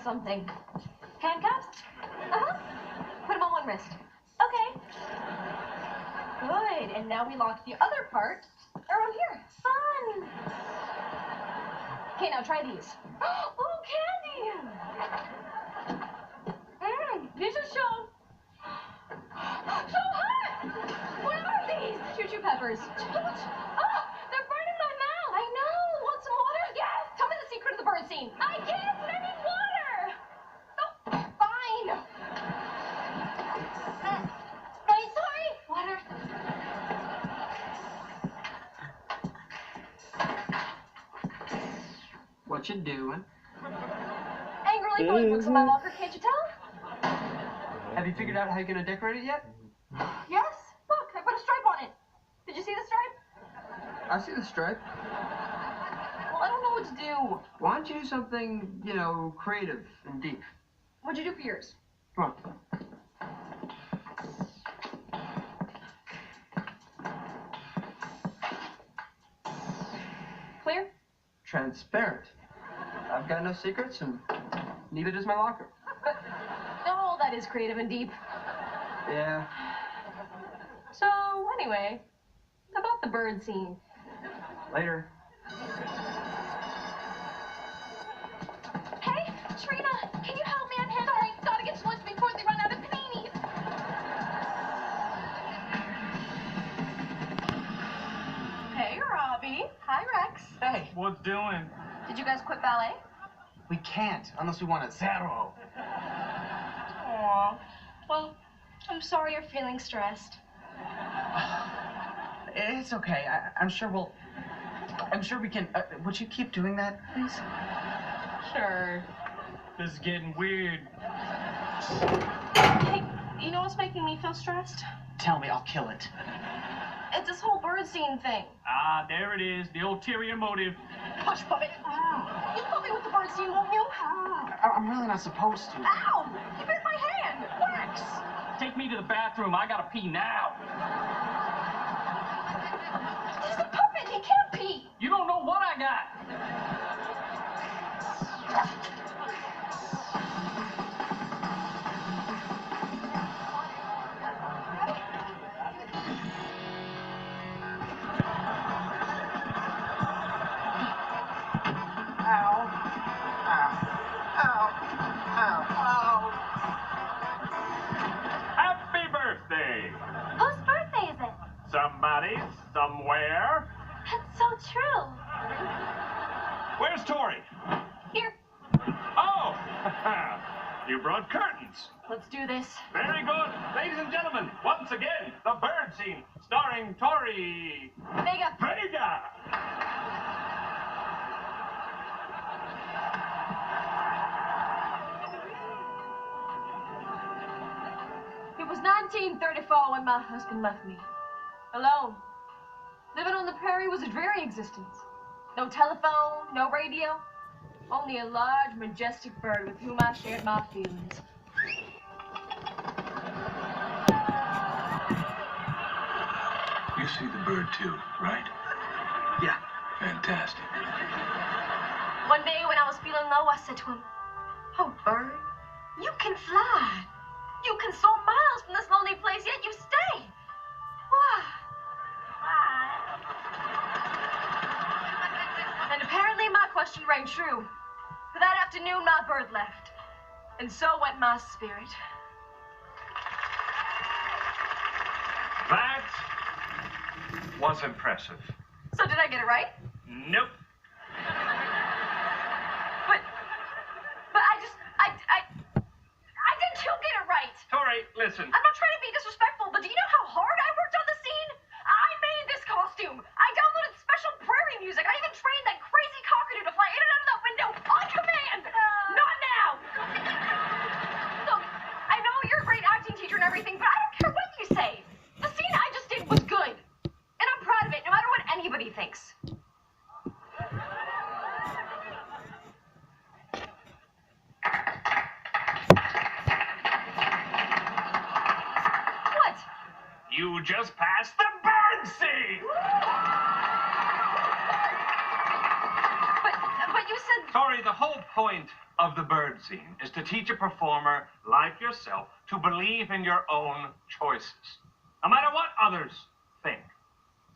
something. Handcuffs? Uh-huh. Put them on one wrist. Okay. Good. And now we lock the other part around here. Fun. Okay, now try these. Oh, candy. These are so hot. What are these? Choo-choo peppers. Oh, they're burning my mouth. I know. Want some water? Yes. Tell me the secret of the bird scene. I can't, but I need water. Oh, fine. Hey, sorry. Water. What you doing? Angrily throwing books in my locker, can't you tell? Have you figured out how you're gonna decorate it yet? Yes. Look, I put a stripe on it. Did you see the stripe? I see the stripe. Well, I don't know what to do. Why don't you do something, you know, creative and deep? What'd you do for yours? Come on. Clear? Transparent. I've got no secrets, and neither does my locker. Oh, that is creative and deep. Yeah. So, anyway, about the bird scene. Later. Hey, Trina, can you help me? I'm sorry. Gotta get to lunch before they run out of paninis. Hey, Robbie. Hi, Rex. Hey. What's doing? Did you guys quit ballet? We can't unless we want a zero. Aw. Well, I'm sorry you're feeling stressed. It's okay. I'm sure we can. Would you keep doing that, please? Sure. This is getting weird. Hey, you know what's making me feel stressed? Tell me, I'll kill it. It's this whole bird scene thing. Ah, there it is. The ulterior motive. Hush, puppet. You help me with the bird scene, won't you? I'm really not supposed to. Ow! You bit my hand! Wax! Take me to the bathroom. I gotta pee now. He's a puppet. He can't pee. You don't know what I got. Happy birthday! Whose birthday is it? Somebody, somewhere. That's so true. Where's Tori? Here. Oh! You brought curtains. Let's do this. Very good. Ladies and gentlemen, once again, the bird scene, starring Tori Vega. Vega. It was 1934 when my husband left me. Alone. Living on the prairie was a dreary existence. No telephone, no radio. Only a large, majestic bird with whom I shared my feelings. You see the bird too, right? Yeah. Fantastic. One day when I was feeling low, I said to him, "Oh, bird, you can fly. You can soar miles from this lonely place, yet you stay. Why?" And apparently my question rang true. For that afternoon, my bird left. And so went my spirit. That was impressive. So did I get it right? Nope. But I did too get it right. Tori, listen. I'm not trying to be disrespectful, but do you know how hard I worked on the scene? I made this costume. I downloaded special prairie music. I even trained that crazy cockatoo to fly in and out of that window on command. Not now. Look, I know you're a great acting teacher and everything, but I don't care what you say. The scene I just did was good. And I'm proud of it, no matter what anybody thinks. What? You just passed the bird scene. But you said... Tori, the whole point of the bird scene is to teach a performer like yourself to believe in your own choices, no matter what others think.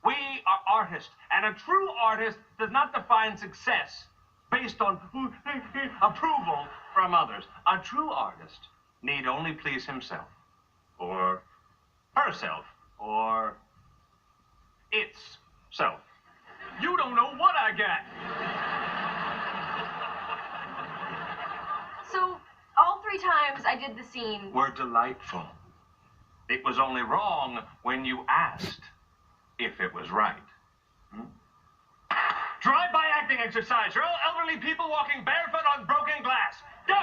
We are artists, and a true artist does not define success based on approval from others. A true artist need only please himself, or herself, or its self. You don't know what I got. So, all 3 times I did the scene... Were delightful. It was only wrong when you asked if it was right. Drive-by acting exercise. You're all elderly people walking barefoot on broken glass. Go!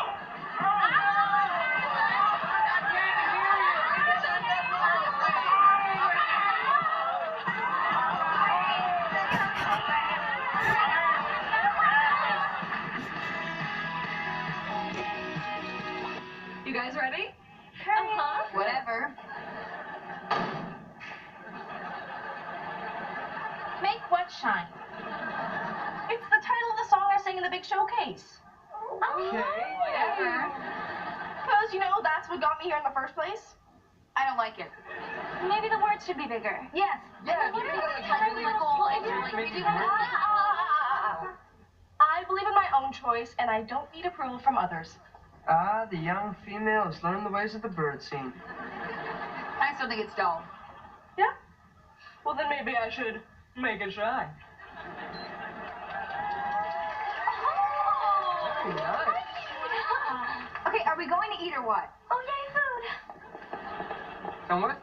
You guys ready? Whatever. Make what shine? It's the title of the song I sang in the big showcase. Okay, whatever. Because, you know, that's what got me here in the first place. I don't like it. Maybe the words should be bigger. Yes. Yeah, What you if know, it's like, entirely like, cool? like, It's like, like, maybe I believe in my own choice, and I don't need approval from others. Ah, the young female has learned the ways of the bird scene. I still think it's dull. Yeah? Well, then maybe I should make it shine. Oh, nice. Okay, are we going to eat or what? Oh, yay, food. Come what?